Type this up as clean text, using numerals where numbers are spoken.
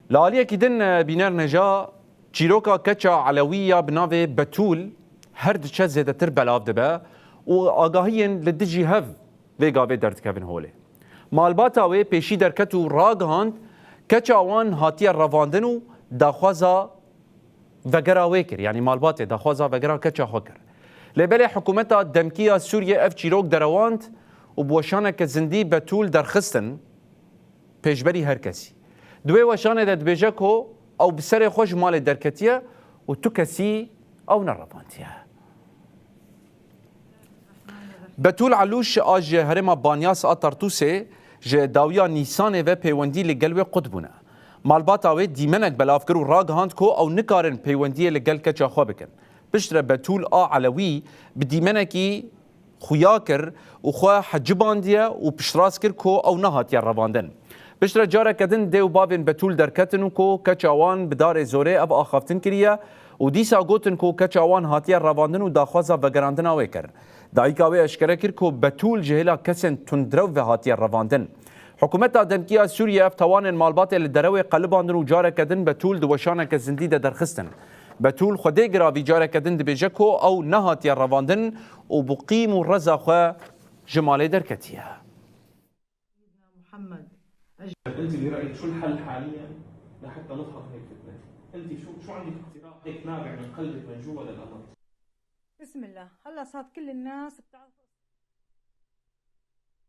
لالية كيدن بينار نجا چیرۆکا کەچا علەویە بناوێ بەتول هەر دچە زێدەتر بەلاو دەبە و ئاگاهیên li dijî hev vê gavê derdikevin holê. Malbata wê pêşî derket û ragihand keça wan hatiye revandin û daxwaza vegera wê kir. Yani malbatê daxwaza vegera keça xwe kir. Lêbelê hikûmeta demkiya Sûriye ev çîrok derewand û bi weşaneke zindî betul derxistin pêşberî her kesî. Duê weşanê de dibêje ku او بسر خوش مال درکتیه و تو کسی او نرفانتیه. بتول علوش آج هرما بانیاس آتارتوسه جه داویا نیسانه و پیوندی لگل و قطبونه. مالباتاوی دیمنک بلاف کرو راگ هاند کو او نکارن پیوندی لگل کچا خواه بکن. بشتر بتول علوی بدیمنکی خویا کر و خواه حجباندیه و پشتراس کر کو او نهات یا رواندن. بشتر جاره کدن دیو بابن بتول درکتن و کو کچاوان بدار زوره اب آخافتن کریه و دیسا گوتن کو کچاوان هاتیه رواندن و داخوازا وگراندن آوه کر. دایکاوی اشکره کر کو بتول جهلا کسن تندرو و هاتیه رواندن. حکومت دمکیه سوریه افتوان مالبات لدروی قلباندن و جاره کدن بتول دوشانه که زندیده درخستن. بتول خودی گراوی جاره کدن دبیجه کو او نهاتیه رواندن و بقیم و رزا خواه جمالی درکتیه. انت برايك شو الحل حاليا لحتى نضغط هيك فتنه؟ انت شو عندك اقتراح هيك نابع من قلبك من جوا للامر؟ بسم الله، هلا صارت كل الناس بتعرف